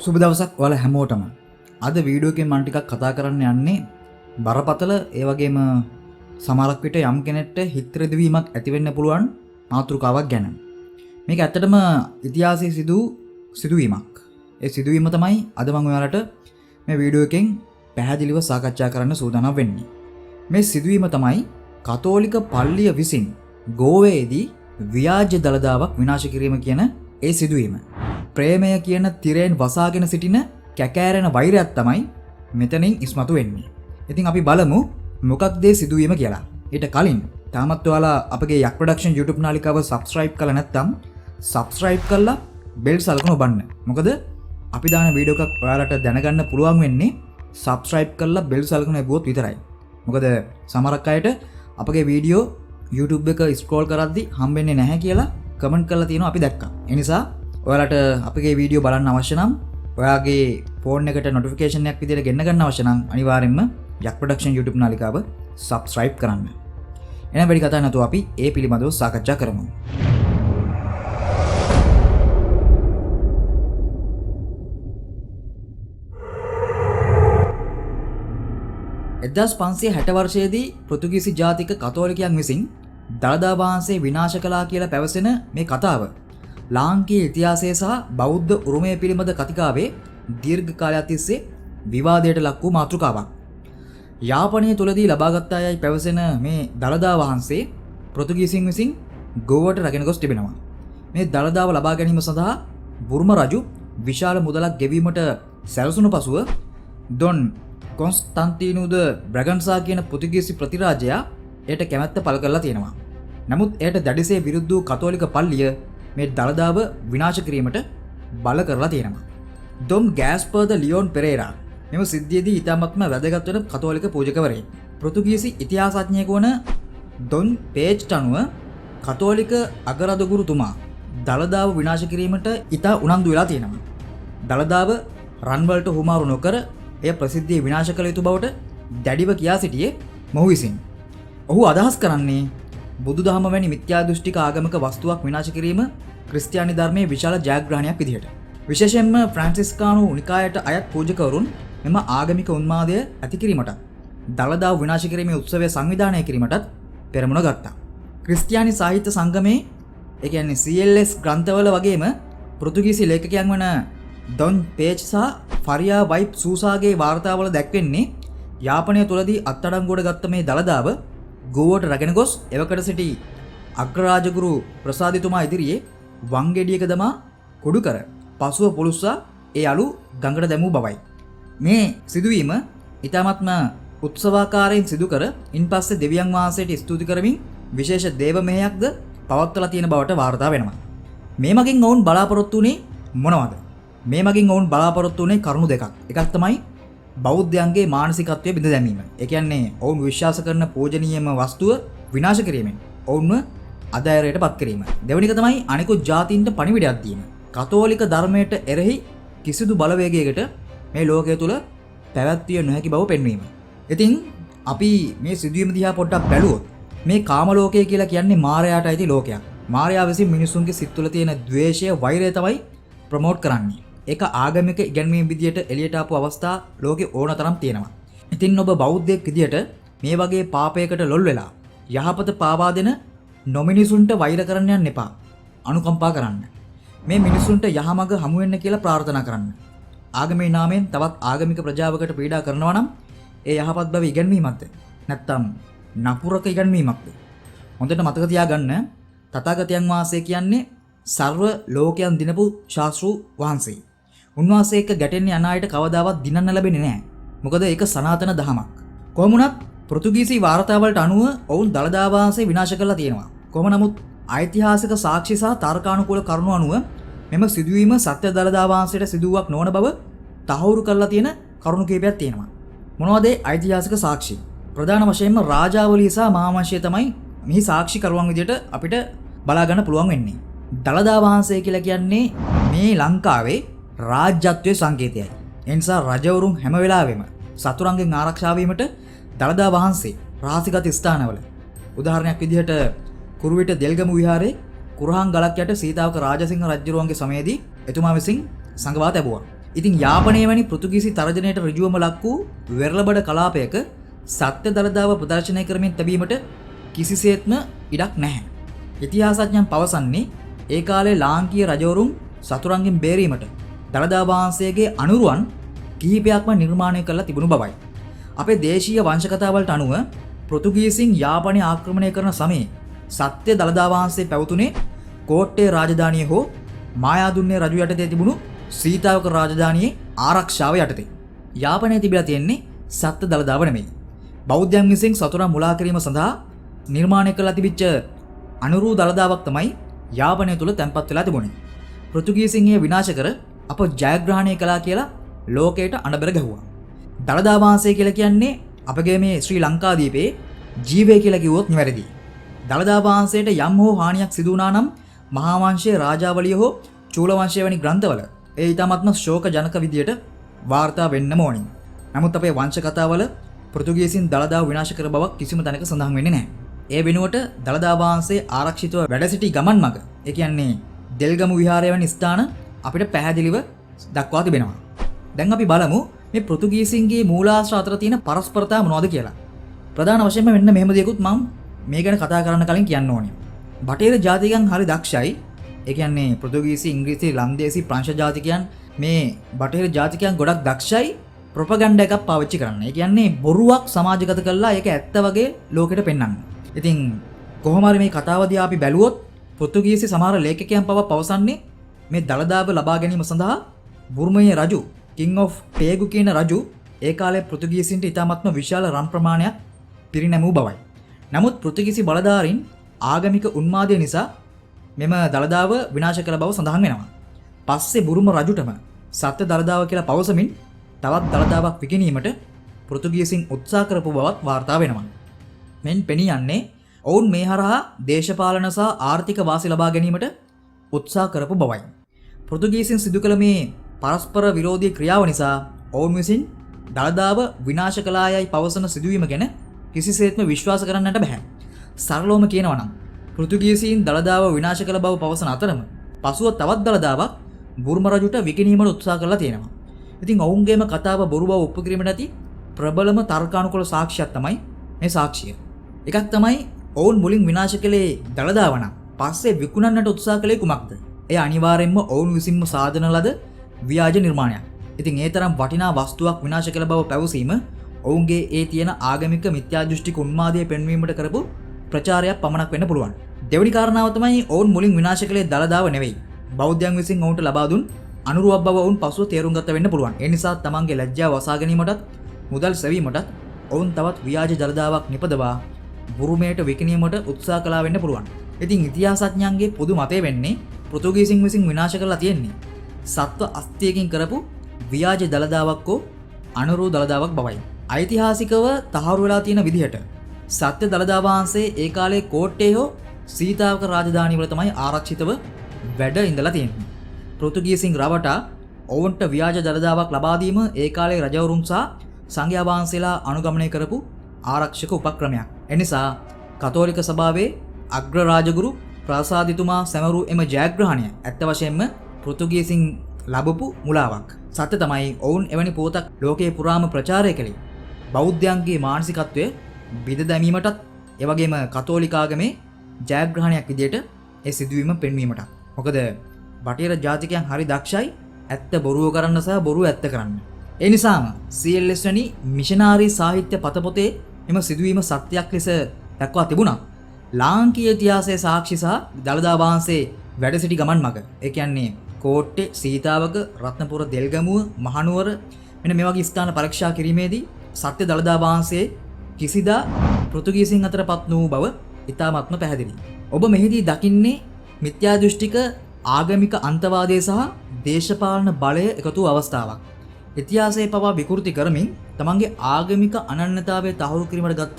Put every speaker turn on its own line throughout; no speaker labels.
සුබ දවසක් ඔයාලා හැමෝටම. අද වීඩියෝ එකෙන් මම ටිකක් කතා කරන්න යන්නේ බරපතල ඒ වගේම සමහරක් විට යම් කෙනෙක්ට හිත රිදවීමක් ඇති වෙන්න පුළුවන් මාතෘකාවක් ගැන. මේක ඇත්තටම ඉතිහාසයේ සිදුවීමක්. ඒ සිදුවීම තමයි අද මම ඔයාලට මේ වීඩියෝ එකෙන් පැහැදිලිව සාකච්ඡා කරන්න සූදානම් වෙන්නේ. මේ සිදුවීම තමයි කතෝලික පල්ලිය විසින් ගෝවේදී ව්‍යාජ දළදාවක් විනාශ කිරීම කියන ඒ සිදුවීම. ප්‍රේමය කියන තිරයෙන් වසාගෙන සිටින කැකෑරෙන වෛරයක් තමයි මෙතනින් ඉස්මතු වෙන්නේ. ඉතින් අපි බලමු මොකක්ද මේ සිදුවීම කියලා. ඊට කලින් තාමත් ඔයාලා අපගේ යක් ප්‍රොඩක්ෂන් YouTube නාලිකාව subscribe කරලා නැත්නම් subscribe කරලා bell සලකුණ ඔබන්න. මොකද අපි දාන වීඩියෝ එකක් ඔයාලට දැනගන්න පුළුවන් වෙන්නේ subscribe කරලා bell සලකුණ එබුවොත් විතරයි. මොකද සමහරක් අයට අපගේ වීඩියෝ YouTube එක scroll කරද්දි හම්බෙන්නේ නැහැ කියලා කමෙන්ට් කරලා තියෙනවා අපි දැක්කා. ඒ නිසා ඔයාලට අපගේ වීඩියෝ බලන්න අවශ්‍ය නම් ඔයාගේ ෆෝන් එකට නොටිෆිකේෂන් එකක් විදිහට ගෙන්න ගන්න අවශ්‍ය නම් අනිවාර්යෙන්ම යක් ප්‍රොඩක්ෂන් YouTube නාලිකාව subscribe කරන්න. එහෙනම් වැඩි කතා නැතුව අපි ඒ පිළිබඳව සාකච්ඡා කරමු. 1560 වර්ෂයේදී පෘතුගීසි ජාතික කතෝලිකයන් විසින් දළදා වහන්සේ විනාශ කළා කියලා පැවසෙන මේ කතාව ලාංකීය ඉතිහාසයේ සහ බෞද්ධ උරුමය පිළිබඳ කතිකාවේ දීර්ඝ කාලයක් තිස්සේ විවාදයට ලක් වූ මාතෘකාවක්. යාපනය තුලදී ලබාගත් අයයි පැවසෙන මේ දළදා වහන්සේ පෘතුගීසින් විසින් ගෝවට රැගෙන ගොස් තිබෙනවා. මේ දළදාව ලබා ගැනීම සඳහා බුර්ම රජු විශාල මුදලක් ගෙවීමට සැලසුණු පසුව ඩොන් කොන්ස්ටන්ටිනු ද බ්‍රැගන්සා කියන පෘතුගීසි ප්‍රතිරාජයා එයට කැමැත්ත පළ කරලා තියෙනවා. නමුත් එයට දැඩිසේ විරුද්ධ වූ කතෝලික පල්ලිය මේ දළදාව විනාශ කිරීමට බල කරලා තියෙනවා. ඩොන් ගෑස්පර් ද ලියෝන් පෙරේරා මෙම සිද්ධියේදී ඉතාමත්ම වැදගත් වෙන කතෝලික පූජකවරයෙක්. පෘතුගීසි ඉතිහාසඥයෙකු වන ඩොන් පේජ්ට අනුව කතෝලික අගරදුගුරුතුමා දළදාව විනාශ කිරීමට ඉතා උනන්දු වෙලා තියෙනවා. දළදාව රන්වලට හුමාරු නොකර එය ප්‍රසිද්ධිය විනාශ කළ යුතු බවට දැඩිව කියා සිටියේ මොහු විසින්. ඔහු අදහස් කරන්නේ බුදුදහම වැනි මිත්‍යා දෘෂ්ටික ආගමික වස්තුවක් විනාශ කිරීම ක්‍රිස්තියානි ධර්මයේ විශාල ජයග්‍රහණයක් විදිහට. විශේෂයෙන්ම ෆ්‍රැන්සිස්කානු නිකායට අයත් පූජකවරුන් මෙම ආගමික උන්මාදය ඇති කිරීමට දළදාව විනාශ කිරීමේ උත්සවය සංවිධානය කිරීමටත් පෙරමුණ ගත්තා. ක්‍රිස්තියානි සාහිත්‍ය සංගමයේ ඒ කියන්නේ CLS ග්‍රන්ථවල වගේම පෘතුගීසි ලේඛකයන් වන ඩොන් පේජ් සහ ෆරියා වයිප් සූසාගේ වාර්තාවල දැක්වෙන්නේ යාපනය තුලදී අත්අඩංගුවට ගත්ත මේ දළදාව ගෝවට රැගෙන ගොස් එවකට සිටි අග්‍රරාජගුරු ප්‍රසාදිතුමා ඉදිරියේ වංගෙඩියක දමා කුඩු කර පසුව පොළුස්සා ඒ අලු ගඟට දැමූ බවයි. මේ සිදුවීම ඊටමත්ම උත්සවාකාරයෙන් සිදු කර ඉන්පස්සේ දෙවියන් වහන්සේට ස්තුති කරමින් විශේෂ දේව මෙහෙයක්ද පවත්වලා තියෙන බවට වාර්තා වෙනවා. මේ මගින් ඔවුන් බලාපොරොත්තු වුණේ මොනවද? මේ මගින් ඔවුන් බලාපොරොත්තු වුණේ කරුණු දෙකක්. එකක් තමයි බෞද්ධයන්ගේ මානසිකත්වය බිඳ දැමීම. ඒ කියන්නේ ඔවුන් විශ්වාස කරන පූජනීයම වස්තුව විනාශ කිරීමෙන් ඔවුන්ව අදායරයට පත් කිරීම. දෙවෙනි එක තමයි අනිකුත් ජාතීන්ට පණිවිඩයක් දීම. කතෝලික ධර්මයට එරෙහි කිසිදු බලවේගයකට මේ ලෝකය තුල පැවැත්විය නොහැකි බව පෙන්වීම. ඉතින් අපි මේ සිදුවීම දිහා පොඩ්ඩක් බැලුවොත් මේ කාම ලෝකය කියලා කියන්නේ මායාවට අයිති ලෝකයක්. මායාව විසින් මිනිසුන්ගේ සිත් තුළ තියෙන ද්වේෂය, වෛරය තමයි ප්‍රොමෝට් කරන්නේ. ඒක ආගමික ඉගැන්වීම් විදියට එළියට ආපු අවස්ථා ලෝකේ ඕන තරම් තියෙනවා. ඉතින් ඔබ බෞද්ධයෙක් විදියට මේ වගේ පාපයකට ලොල් වෙලා යහපත පාවා දෙන නොමිනිසුන්ට වෛර කරන්න යන්න එපා. අනුකම්පා කරන්න. මේ මිනිසුන්ට යහමඟ හමු වෙන්න කියලා ප්‍රාර්ථනා කරන්න. ආගමේ නාමයෙන් තවත් ආගමික ප්‍රජාවකට පීඩා කරනවා නම් ඒ යහපත් බව ඉගැන්වීමක්ද? නැත්නම් නපුරක ඉගැන්වීමක්ද? හොඳට මතක තියාගන්න තථාගතයන් වහන්සේ කියන්නේ සර්ව ලෝකයන් දිනපු ශාස්ත්‍රු වහන්සේ. උන්වහන්සේ එක්ක ගැටෙන්න යන අයට කවදාවත් දිනන්න ලැබෙන්නේ නැහැ. මොකද ඒක සනාතන දහමක්. කොහොම වුණත් පෘතුගීසි වාර්තාවලට අනුව ඔවුන් දළදා වහන්සේ විනාශ කරලා තියෙනවා. කොහොම නමුත් ඓතිහාසික සාක්ෂි සහ තර්කානුකූල කරුණු අනුව මෙම සිදුවීම සත්‍ය දළදා වහන්සේට සිදුවක් නොවන බව තහවුරු කරලා තියෙන කරුණු කිහිපයක් තියෙනවා. මොනවද ඒ ඓතිහාසික සාක්ෂි? ප්‍රධාන වශයෙන්ම රාජාවලිය සහ මහාවංශය තමයි මෙහි සාක්ෂි කරුවන් විදිහට අපිට බලා ගන්න පුළුවන් වෙන්නේ. දළදා වහන්සේ කියලා කියන්නේ මේ ලංකාවේ රාජ්‍යත්වයේ සංකේතයයි. ඒ නිසා රජවරුන් හැම වෙලාවෙම සතුරන්ගෙන් ආරක්ෂා වීමට දළදා වහන්සේ රහසිගත ස්ථානවල උදාහරණයක් විදිහට කුරුවිට දෙල්ගමු විහාරයේ කුරහන් ගලක් යට සීතාවක රාජසිංහ රජුරුවන්ගේ සමයේදී එතුමා විසින් සංගවා තැබුවා. ඉතින් යාපනයේ වැනි පෘතුගීසි තර්ජනයට ඍජුවම ලක් වූ වෙරළබඩ කලාපයක සත්‍ය දළදාව ප්‍රදර්ශනය කරමින් තැබීමට කිසිසේත්ම ඉඩක් නැහැ. ඉතිහාසඥයන් පවසන්නේ ඒ කාලේ ලාංකීය රජවරුන් සතුරන්ගෙන් බේරීමට දළදා වහන්සේගේ අනුරුවන් කිහිපයක්ම නිර්මාණය කරලා තිබුණු බවයි. අපේ දේශීය වංශකතාවලට අනුව පෘතුගීසින් යාපනය ආක්‍රමණය කරන සමයේ සත්‍ය දළදා වහන්සේ පැවතුනේ කෝට්ටේ රාජධානිය හෝ මායාදුන්නේ රජු යටතේ තිබුණු සීතාවක රාජධානියේ ආරක්ෂාව යටතේ. යාපනයේ තිබිලා තියෙන්නේ සත්‍ය දළදාව නෙමෙයි. බෞද්ධයන් විසින් සතුරන් මුලා කිරීම සඳහා නිර්මාණය කරලා තිබිච්ච අනුරු දළදාවක් තමයි යාපනය තුල තැන්පත් වෙලා තිබුණේ. පෘතුගීසින් එය විනාශ කර අප ජයග්‍රහණය කළා කියලා ලෝකයට අඬබර ගැහුවා. දළදා වහන්සේ කියලා කියන්නේ අපගේ මේ ශ්‍රී ලංකාදීපේ ජීවය කියලා කිව්වොත් නිවැරදි. දළදා වහන්සේට යම් හෝ හානියක් සිදු වුණා නම් මහා වංශයේ රාජාවලිය හෝ චූල වංශය වැනි ග්‍රන්ථවල ඒ ඊටමත්ම ශෝක ජනක විදියට වාර්තා වෙන්නම ඕනි. නමුත් අපේ වංශ කතාවල පෘතුගීසින් දළදාව විනාශ කර බවක් කිසිම තැනක සඳහන් වෙන්නේ නැහැ. ඒ වෙනුවට දළදා වහන්සේ ආරක්ෂිතව වැඩ සිටි ගමන් මඟ, ඒ කියන්නේ දෙල්ගමු විහාරය වැනි ස්ථාන අපිට පැහැදිලිව දක්වා තිබෙනවා. දැන් අපි බලමු මේ පෘතුගීසින්ගේ මූලාශ්‍ර අතර තියෙන පරස්පරතා මොනවද කියලා. ප්‍රධාන වශයෙන්ම මෙන්න මෙහෙම දෙයක්ත් මම මේ ගැන කතා කරන්න කලින් කියන්න ඕනේ. බටහිර ජාතිකයන් හරි දක්ෂයි. ඒ කියන්නේ පෘතුගීසි, ඉංග්‍රීසි, ලන්දේසි, ප්‍රංශ ජාතිකයන් මේ බටහිර ජාතිකයන් ගොඩක් දක්ෂයි ප්‍රොපගන්ඩා එකක් පාවිච්චි කරන්න. ඒ කියන්නේ බොරුවක් සමාජගත කරලා ඒක ඇත්ත වගේ ලෝකෙට පෙන්වන්න. ඉතින් කොහොම හරි මේ කතාව දිහා අපි බැලුවොත් පෘතුගීසි සමහර ලේඛකයන් පවා පවසන්නේ මේ දළදාව ලබා ගැනීම සඳහා බුර්මයේ රජු කිං ඔෆ් ටේගු කියන රජු ඒ කාලේ පෘතුගීසින්ට ඉතාමත්ම විශාල රන් ප්‍රමාණයක් පිරිනැමූ බවයි. නමුත් පෘතුගීසි බලධාරීන් ආගමික උන්මාදය නිසා මෙම දළදාව විනාශ කළ බව සඳහන් වෙනවා. පස්සේ බුරුම රජුටම සත්‍ය දළදාව කියලා පවසමින් තවත් දළදාවක් විකිණීමට පෘතුගීසින් උත්සාහ කරපු බවත් වාර්තා වෙනවා. මෙන් පෙනී යන්නේ ඔවුන් මේ හරහා දේශපාලන සහ ආර්ථික වාසි ලබා ගැනීමට උත්සාහ කරපු බවයි. පෘතුගීසින් සිදු කළ මේ පරස්පර විරෝධී ක්‍රියාව නිසා ඔවුන් විසින් දළදාව විනාශ කළායයි පවසන සිදුවීම ගැන කිසිසේත්ම විශ්වාස කරන්නට බැහැ. සරලවම කියනවා නම් පෘතුගීසීන් දළදාව විනාශ කළ බව පවසන අතරම පසුව තවත් දළදාවක් බුර්ම රජුට විකිණීමට උත්සාහ කරලා තියෙනවා. ඉතින් ඔවුන්ගේම කතාව බොරු බව ඔප්පු කිරීමට ඇති ප්‍රබලම තර්කානුකූල සාක්ෂියක් තමයි මේ සාක්ෂිය. එකක් තමයි ඔවුන් මුලින් විනාශ කළේ දළදාව නම් පස්සේ විකුණන්නට උත්සාහ කළේ කුමක්ද? එය අනිවාර්යෙන්ම ඔවුන් විසින්ම සාදන ලද ව්‍යාජ නිර්මාණයක්. ඉතින් ඒ තරම් වටිනා වස්තුවක් විනාශ කළ බව පැවසීම ඔවුන්ගේ ඒ තියෙන ආගමික මිත්‍යා දෘෂ්ටික උන්මාදය පෙන්වීමට කරපු ප්‍රචාරයක් පමණක් වෙන්න පුළුවන්. දෙවැනි කාරණාව තමයි ඔවුන් මුලින් විනාශ කළේ දළදාව නෙවෙයි. බෞද්ධයන් විසින් ඔවුන්ට ලබා දුන් අනුරුවක් බව ඔවුන් පසුව තේරුම් ගත වෙන්න පුළුවන්. ඒ නිසා තමන්ගේ ලැජ්ජාව වසා ගැනීමටත් මුදල් සෙවීමටත් ඔවුන් තවත් ව්‍යාජ දළදාවක් නිපදවා බුරුමයට විකිණීමට උත්සාහ කළා වෙන්න පුළුවන්. ඉතින් ඉතිහාසඥයන්ගේ පොදු මතය වෙන්නේ පෘතුගීසින් විසින් විනාශ කරලා තියෙන්නේ සත්ව අස්තියකින් කරපු ව්‍යාජ දළදාවක් හෝ අනුරු දළදාවක් බවයි. ඓතිහාසිකව තහවුරු වෙලා තියෙන විදිහට සත්‍ය දළදා වහන්සේ ඒ කාලේ කෝට්ටේ හෝ සීතාවක රාජධානිය වල තමයි ආරක්ෂිතව වැඩ ඉඳලා තියෙන්නේ. පෘතුගීසින් රවටා ඔවුන්ට ව්‍යාජ දළදාවක් ලබා දීම ඒ කාලේ රජවරුන් සහ සංඝයා වහන්සේලා අනුගමනය කරපු ආරක්ෂක උපක්‍රමයක්. එනිසා කතෝලික සභාවේ අග්‍ර රාජගුරු ප්‍රාසාදිතුමා සැමරු එම ජයග්‍රහණය ඇත්ත වශයෙන්ම පෘතුගීසින් ලැබපු මුලාවක්. සත්‍ය තමයි ඔවුන් එවැනි පොතක් ලෝකයේ පුරාම ප්‍රචාරය කළේ බෞද්ධයන්ගේ මානසිකත්වය බිඳ දැමීමටත් එවැගේම කතෝලික ආගමේ ජයග්‍රහණයක් විදියට ඒ සිදුවීම පෙන්වීමටත්. මොකද බටහිර ජාතිකයන් හරි දක්ෂයි ඇත්ත බොරුව කරන්න සහ බොරුව ඇත්ත කරන්න. ඒ නිසාම CLS වැනි මිෂනාරි සාහිත්‍ය පතපොතේ එම සිදුවීම සත්‍යයක් ලෙස දක්වා තිබුණා. ලාංකීය ඉතිහාසයේ සාක්ෂි සහ දළදා වහන්සේ වැඩ සිටි ගමන් මඟ, ඒ කියන්නේ කෝට්ටේ, සීතාවක, රත්නපුර, දෙල්ගමුව, මහනුවර මෙන්න මේ වගේ ස්ථාන පරීක්ෂා කිරීමේදී සත්‍ය දළදා වහන්සේ කිසිදා පෘතුගීසින් අතරපත් වූ බව ඉතාමත්ම පැහැදිලි. ඔබ මෙහිදී දකින්නේ මිත්‍යා දෘෂ්ටික ආගමික අන්තවාදය සහ දේශපාලන බලය එකතු වූ අවස්ථාවක්. ඉතිහාසයේ පවා විකෘති කරමින් තමන්ගේ ආගමික අනන්‍යතාවය තහවුරු කිරීමට ගත්ත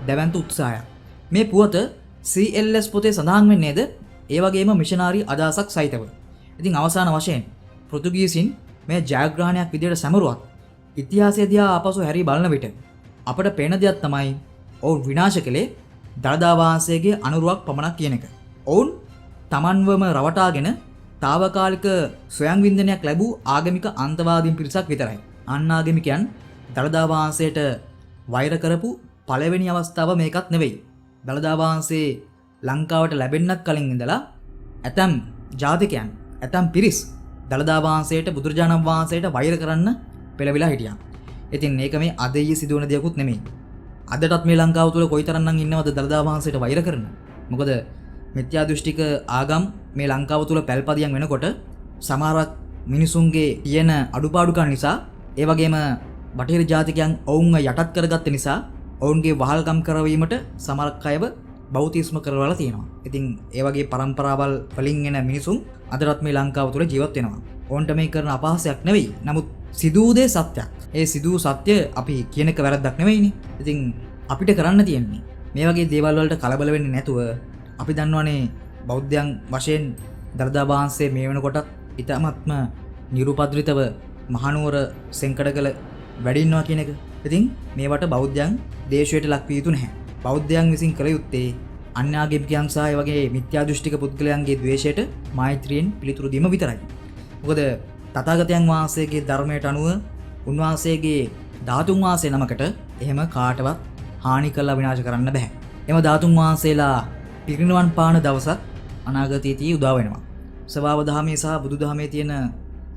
දැවැන්ත උත්සාහයක්. මේ පුවත CLS පොතේ සඳහන් වෙන්නේද ඒ වගේම මිෂනාරි අදහසක් සහිතව. ඉතින් අවසාන වශයෙන් පෘතුගීසින් මේ ජයග්‍රහණයක් විදියට සැමරුවත් ඉතිහාසය දිහා ආපසු හැරී බලන විට අපට පේන දෙයක් තමයි ඔවුන් විනාශ කළේ දළදා වහන්සේගේ අනුරුවක් පමණක් කියන එක. ඔවුන් තමන්වම රවටාගෙන తాවකාලික ස්වයං වින්දනයක් ලැබූ ආගමික අන්තවාදීන් පිරිසක් විතරයි. අන් ආගමිකයන් දළදා වහන්සේට වෛර කරපු පළවෙනි අවස්ථාව මේකත් නෙවෙයි. දළදා වහන්සේ ලංකාවට ලැබෙන්නත් කලින් ඉඳලා ඇතම් ජාතිකයන් ඇතම් පිරිස් දළදා වහන්සේට බුදුරජාණන් වහන්සේට වෛර කරන්න පෙළවිලා හිටියා. ඉතින් මේක මේ අද ඊයේ සිදුවන දෙයක්වත් නෙමෙයි. අදටත් මේ ලංකාව තුළ කොයිතරම්නම් ඉන්නවද දළදා වහන්සේට වෛර කරන? මොකද මිත්‍යා දෘෂ්ටික ආගම් මේ ලංකාව තුළ පැල්පදියම් වෙනකොට සමහරක් මිනිසුන්ගේ තියෙන අඩුපාඩුකම් නිසා ඒ වගේම බටහිර ජාතිකයන් ඔවුන්ව යටත් කරගත්ත නිසා ඔවුන්ගේ වහල්කම් කරවීමට සමහරක් අයව බෞතිස්ම කරවලා තියෙනවා. ඉතින් ඒ වගේ પરම්පරාවල් වලින් එන මිනිසුන් අදටත් මේ ලංකාව තුළ ජීවත් වෙනවා. ඔවුන්ට මේ කරන අපහාසයක් නෙවෙයි. නමුත් සිදූ දේ සත්‍යයක්. ඒ සිදූ සත්‍ය අපි කියන එක වැරද්දක් නෙවෙයිනේ. ඉතින් අපිට කරන්න තියෙන්නේ මේ වගේ දේවල් වලට කලබල වෙන්නේ නැතුව අපි දන්නවනේ බෞද්ධයන් වශයෙන් දළදා වහන්සේ මේ වෙනකොටත් ඊටමත්ම නිරුපද්‍රිතව මහනුවර සෙන්කඩගල වැඩින්නවා කියන එක. ඉතින් මේවට බෞද්ධයන් දේශයට ලක් විය යුතු නැහැ. බෞද්ධයන් විසින් කළ යුත්තේ අන්‍යාගමිකයන් සහ ඒ වගේ මිත්‍යා දෘෂ්ටික පුද්ගලයන්ගේ ද්වේෂයට මෛත්‍රියෙන් පිළිතුරු දීම විතරයි. මොකද තථාගතයන් වහන්සේගේ ධර්මයට අනුව උන්වහන්සේගේ ධාතුන් වහන්සේ නමකට එහෙම කාටවත් හානි කළා විනාශ කරන්න බෑ. එම ධාතුන් වහන්සේලා පිරිනිවන් පාන දවසක් අනාගතයේදී උදා වෙනවා. ස්වභාව ධර්මයේ සහ බුදු දහමේ තියෙන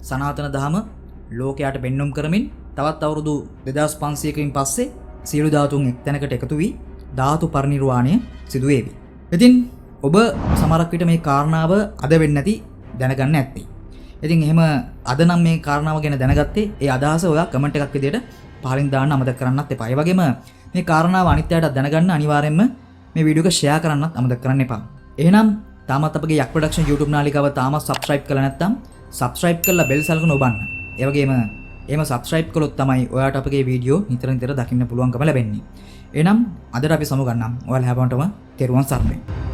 සනාතන ධර්ම ලෝකයට පෙන්눔 කරමින් තවත් අවුරුදු 2500කින් පස්සේ සියලු ධාතුන් එක්තැනකට එකතු වී ධාතු පරිනිර්වාණය සිදු වේවි. ඉතින් ඔබ සමහරක් විට මේ කාරණාව අද වෙන්නේ නැති දැනගන්න ඇත්තේ. ඉතින් එහෙම අද නම් මේ කාරණාව ගැන දැනගත්තේ ඒ අදහස ඔයා කමෙන්ට් එකක් විදියට පහලින් දාන්න අමතක කරන්නත් එපා. ඒ වගේම මේ කාරණාව අනිත් අයට දැනගන්න අනිවාර්යයෙන්ම මේ වීඩියෝ එක ෂෙයා කරන්නත් අමතක කරන්න එපා. එහෙනම් තාමත් අපගේ යක් ප්‍රොඩක්ෂන් YouTube නාලිකාව තාමත් subscribe කරලා නැත්නම් subscribe කරලා bell සලකුණ ඔබන්න. ඒ වගේම එහෙම subscribe කළොත් තමයි ඔයාට අපගේ වීඩියෝ නිතර නිතර දකින්න පුළුවන්කම ලැබෙන්නේ. එහෙනම් අදට අපි සමු ගන්නම්. ඔයාලා හැමෝටම තෙරුවන් සරණයි.